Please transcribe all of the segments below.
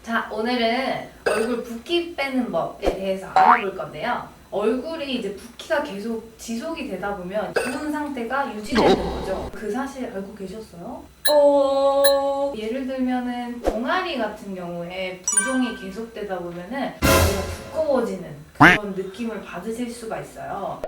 자, 오늘은 얼굴 붓기 빼는 법에 대해서 알아볼 건데요. 얼굴이 이제 붓기가 계속 지속이 되다 보면 좋은 상태가 유지되는 거죠. 그 사실 알고 계셨어요? 예를 들면은 동아리 같은 경우에 부종이 계속되다 보면은 머리가 두꺼워지는 그런 느낌을 받으실 수가 있어요.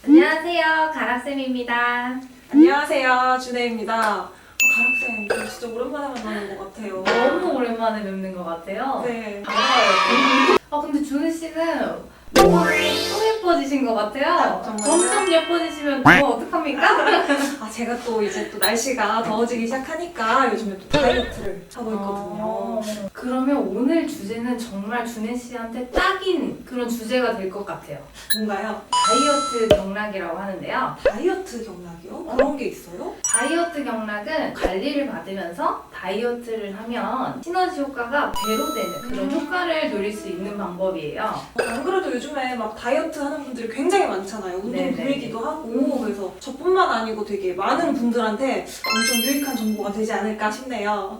안녕하세요, 가락쌤입니다. 안녕하세요, 준혜입니다. 가락쌤, 저 진짜 오랜만에 만나는 것 같아요. 너무 오랜만에 뵙는 것 같아요. 네. 반가워요. 근데 준혜 씨는 너무 또 예뻐지신 것 같아요. 정말요? 점점 예뻐지시면 저 어떡합니까? 제가 또 이제 또 날씨가 더워지기 시작하니까 요즘에 또 다이어트를 하고 있거든요. 그러면 오늘 주제는 정말 준혜 씨한테 딱인 그런 주제가 될 것 같아요. 뭔가요? 다이어트 경락이라고 하는데요. 다이어트 경락이요? 그런 게 있어요? 다이어트 경락은 관리를 받으면서 다이어트를 하면 시너지 효과가 배로 되는 그런 효과를 누릴 수 있는 방법이에요. 안 그래도 요즘에 막 다이어트 하는 분들이 굉장히 많잖아요. 운동 네네. 부리기도 하고 그래서 저뿐만 아니고 되게 많은 분들한테 엄청 유익한 정보가 되지 않을까 싶네요.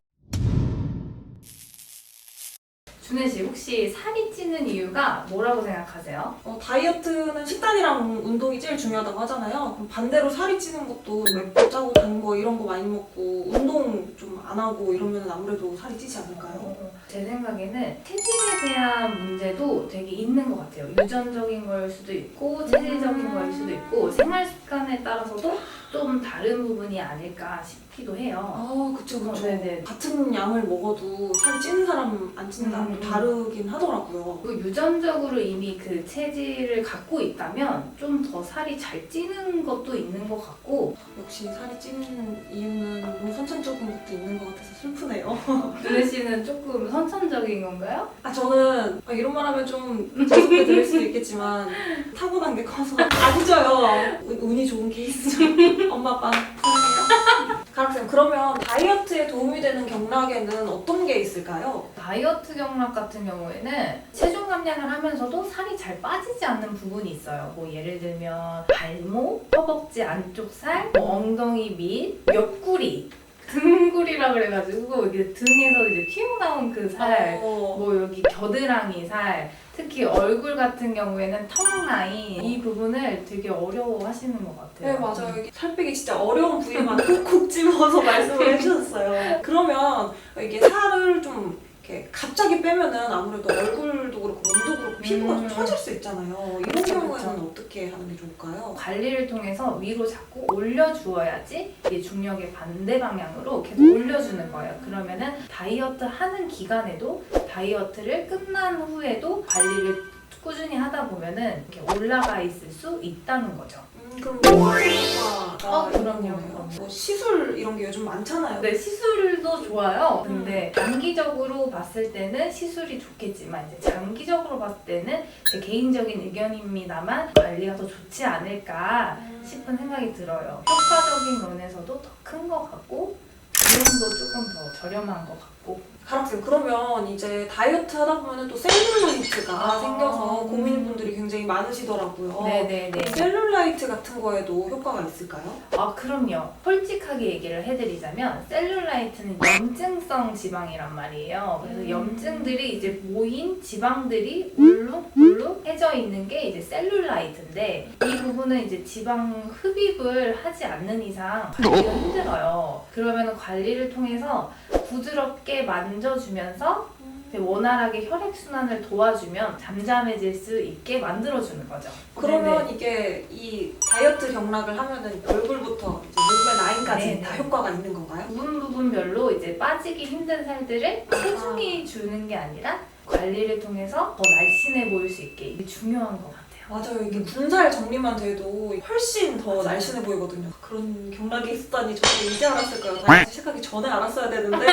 준혜 씨 혹시 살이 찌는 이유가 뭐라고 생각하세요? 다이어트는 식단이랑 운동이 제일 중요하다고 하잖아요. 그럼 반대로 살이 찌는 것도 맵고 짜고 단 거 이런 거 많이 먹고 운동 좀 안 하고 이러면 아무래도 살이 찌지 않을까요? 제 생각에는 체질에 대한 문제도 되게 있는 것 같아요. 유전적인 걸 수도 있고 체질적인 거일 수도 있고 생활 습관에 따라서도 좀 다른 부분이 아닐까 싶기도 해요. 그쵸. 네네. 같은 양을 먹어도 살이 찌는 사람 안 찌는 사람 다르긴 하더라고요. 그 유전적으로 이미 그 체질을 갖고 있다면 좀 더 살이 잘 찌는 것도 있는 것 같고 역시 살이 찌는 이유는 너무 선천적인 것도 있는 것 같아서 슬프네요. 준혜 씨는 조금 선천적인 건가요? 저는 이런 말 하면 좀 재수없게 들릴 수도 있겠지만 타고난 게 커서 안 쪄요. 운이 좋은 케이스죠. 엄마 아빠 사랑해요. 가락쌤, 그러면 다이어트에 도움이 되는 경락에는 어떤 게 있을까요? 다이어트 경락 같은 경우에는 체중 감량을 하면서도 살이 잘 빠지지 않는 부분이 있어요. 뭐 예를 들면 발목, 허벅지 안쪽 살, 뭐 엉덩이 밑, 옆구리, 등구리라 그래가지고 이게 등에서 이제 튀어나온 그 살, 뭐 여기 겨드랑이 살, 특히 얼굴 같은 경우에는 턱 라인 이 부분을 되게 어려워하시는 것 같아요. 네, 맞아요. 이게 살 빼기 진짜 어려운 부위만 콕콕 집어서 말씀을 해주셨어요. 그러면 이게 살을 좀 이렇게 갑자기 빼면은 아무래도 얼굴도 그렇고 몸도 그렇고 피부가 좀 처질 수 있잖아요. 이런 그쵸, 경우에는 어떻게 하는 게 좋을까요? 관리를 통해서 위로 자꾸 올려주어야지 이 중력의 반대 방향으로 계속 올려주는 거예요. 그러면은 다이어트 하는 기간에도 다이어트를 끝난 후에도 관리를 꾸준히 하다 보면은 이렇게 올라가 있을 수 있다는 거죠. 그럼 효과가 그럼요. 뭐 시술 이런 게 요즘 많잖아요. 네, 시술도 좋아요. 근데 단기적으로 봤을 때는 시술이 좋겠지만 이제 장기적으로 봤을 때는 제 개인적인 의견입니다만 관리가 더 좋지 않을까 싶은 생각이 들어요. 효과적인 면에서도 더 큰 것 같고 비용도 조금 더 저렴한 것 같고. 가락쌤, 그러면 이제 다이어트 하다 보면 또 셀룰라이트가 생겨서 고민인 분들이 굉장히 많으시더라고요. 네네네. 셀룰라이트 같은 거에도 효과가 있을까요? 그럼요. 솔직하게 얘기를 해드리자면 셀룰라이트는 염증성 지방이란 말이에요. 그래서 염증들이 이제 모인 지방들이 울룩울룩 해져 있는 게 이제 셀룰라이트인데 이 부분은 이제 지방 흡입을 하지 않는 이상 관리가 힘들어요. 그러면 관리를 통해서 부드럽게 만져주면서 원활하게 혈액순환을 도와주면 잠잠해질 수 있게 만들어주는 거죠. 그러면 네네. 이게 이 다이어트 경락을 하면은 얼굴부터 이제 몸매 라인까지 네네. 다 효과가 있는 건가요? 부분별로 이제 빠지기 힘든 살들을 체중이 주는 게 아니라 관리를 통해서 더 날씬해 보일 수 있게 이게 중요한 것 같아요. 맞아요. 이게 군살 정리만 돼도 훨씬 더 날씬해 보이거든요. 그런 경락이 있었다니 저도 이제 알았을까요? 다이어트 시작하기 전에 알았어야 되는데.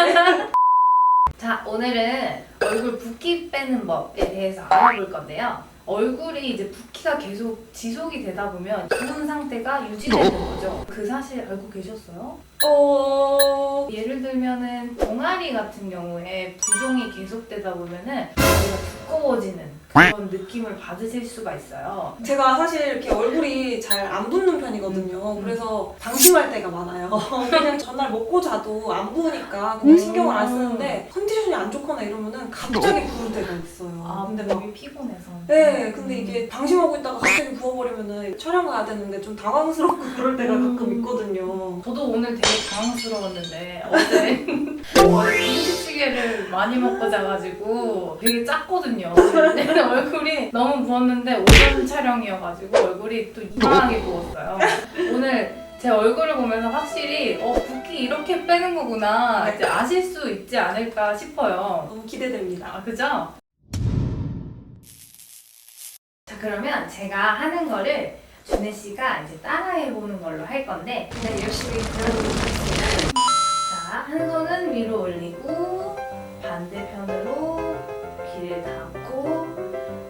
자, 오늘은 얼굴 붓기 빼는 법에 대해서 알아볼 건데요. 얼굴이 이제 붓기가 계속 지속이 되다 보면 좋은 상태가 유지되는 거죠. 그 사실 알고 계셨어요? 예를 들면은 동아리 같은 경우에 부종이 계속되다 보면은 머리가 두꺼워지는 그런 느낌을 받으실 수가 있어요. 제가 사실 이렇게 얼굴이 잘 안 붓는 편이거든요. 그래서 방심할 때가 많아요. 그냥 전날 먹고 자도 안 부으니까 그냥 신경을 안 쓰는데 컨디션이 안 좋거나 이러면은 갑자기 부을 때가 있어요. 아, 근데 막 몸이 피곤해서. 네, 근데 이게 방심하고 있다가 갑자기 부어버리면은 촬영 가야 되는데 좀 당황스럽고 그럴 때가 가끔 있거든요. 저도 오늘 되게 당황스러웠는데 어제 김치찌개를 많이 먹고 자가지고 되게 짰거든요. 근데 얼굴이 너무 부었는데 오전 촬영이어가지고 얼굴이 또 이상하게 부었어요. 오늘 제 얼굴을 보면서 확실히 붓기 이렇게 빼는 거구나 이제 아실 수 있지 않을까 싶어요. 너무 기대됩니다. 아, 그죠? 자, 그러면 제가 하는 거를 준혜 씨가 이제 따라해보는 걸로 할 건데 네, 열심히 배워보겠습니다. 자, 한 손은 위로 올리고 반대편으로 귀를 닫고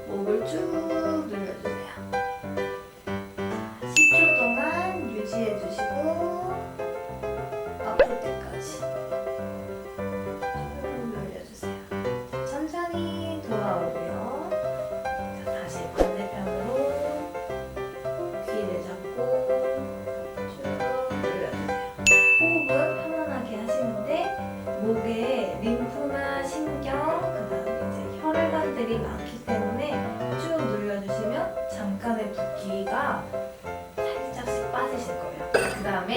목을 쭉 눌러주세요. 10초 동안 유지해주시고 아플 때까지 쭉 눌려주세요. 천천히 돌아오고요. 자, 다시 반대편으로 귀를 잡고 쭉 눌러주세요. 호흡은 편안하게 하시는데 목에 림프나 신경, 그 다음에 이제 혈관들이 많기 때문에 쭉 눌러주시면 잠깐의 붓기가 살짝씩 빠지실 거예요. 그 다음에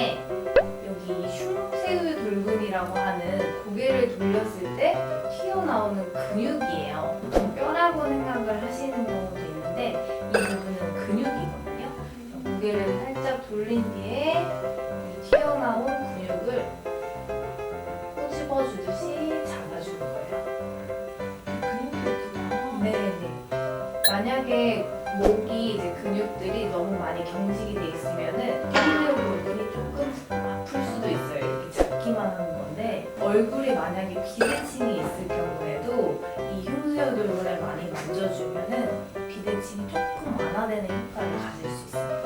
여기 흉쇄의 돌근이라고 하는 고개를 돌렸을 때 튀어나오는 근육이에요. 보통 뼈라고 생각을 하시는 경우도 있는데 이 부분은 근육이거든요. 고개를 살짝 돌린 뒤에 이 튀어나온 근육을 꼬집어주듯이 잡아주는 거예요. 근육이었구나. 네네. 만약에 목이 이제 근육들이 너무 많이 경직이 돼 있으면은 흉쇄 부분이 조금 아플 수도 있어요. 이렇게 잡기만 하는 건데 얼굴에 만약에 비대칭이 있을 경우에도 이 흉쇄 부분을 많이 만져주면은 비대칭이 조금 완화되는 효과를 가질 수 있어요.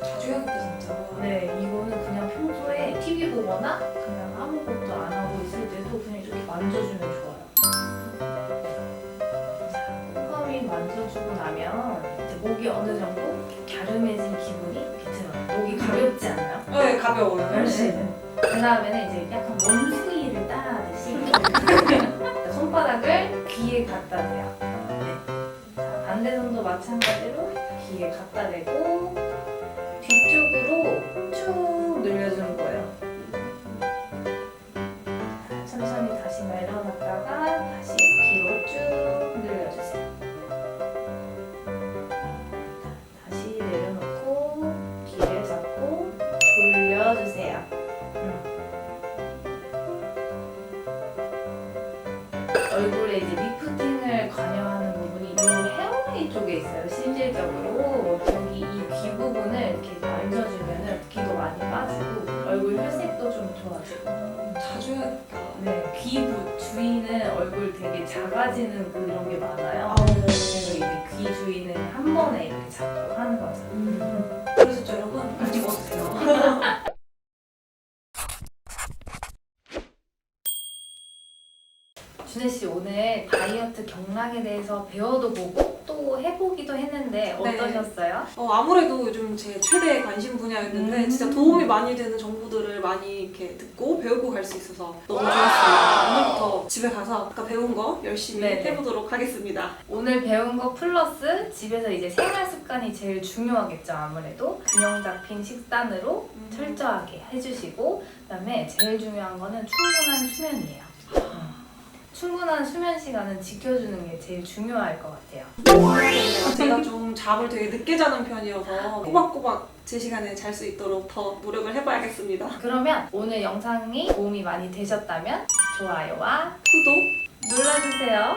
자주 해야겠다 진짜. 네, 이거는 그냥 평소에 TV 보거나 그냥 아무것도 안 하고 있을 때도 그냥 이렇게 만져주면 좋아요. 꼼꼼히 만져주고 나면 이제 목이 어느 정도 갸름해진 기분이 들어요. 목이 가볍지 않나요? 네, 가벼워요. 훨씬. 그 다음에는 이제 약간 원숭이를 따라하듯이 손바닥을 귀에 갖다 대요. 네. 자, 반대 손도 마찬가지로 귀에 갖다 대고 뒤쪽으로 쭉 늘려주는 거예요. 자, 천천히 다시 내려놨다가 다시 뒤로 쭉 늘려주세요. 자, 다시 내려놓고 귀를 잡고 돌려주세요. 얼굴에 이제 리프팅을 관여하는 부분이 이 헤어라인 쪽에 있어요. 실질적으로 여기 이 귀 부분을 이렇게 만져주면 붓기도 많이 빠지고 얼굴 혈색도 좀 좋아지고. 자주 해야겠다. 네, 귀 주위는 얼굴 되게 작아지는 그런 게 많아요. 네. 그래서 이제 귀 주위는 한 번에 이렇게 잡고 하는 거죠. 그러셨죠 여러분? 안 찍어주세요. 준혜 씨 오늘 다이어트 경락에 대해서 배워도 보고 또 해보기도 했는데 어떠셨어요? 아무래도 요즘 제 최대 관심 분야였는데 진짜 도움이 많이 되는 정보들을 많이 이렇게 듣고 배우고 갈 수 있어서 너무 좋았습니다. 오늘부터 집에 가서 아까 배운 거 열심히 네네. 해보도록 하겠습니다. 오늘 배운 거 플러스 집에서 이제 생활 습관이 제일 중요하겠죠. 아무래도 균형 잡힌 식단으로 철저하게 해주시고 그다음에 제일 중요한 거는 충분한 수면이에요. 충분한 수면 시간은 지켜주는 게 제일 중요할 것 같아요. 제가 좀 잠을 되게 늦게 자는 편이어서 꼬박꼬박 제 시간에 잘 수 있도록 더 노력을 해봐야겠습니다. 그러면 오늘 영상이 도움이 많이 되셨다면 좋아요와 구독 눌러주세요.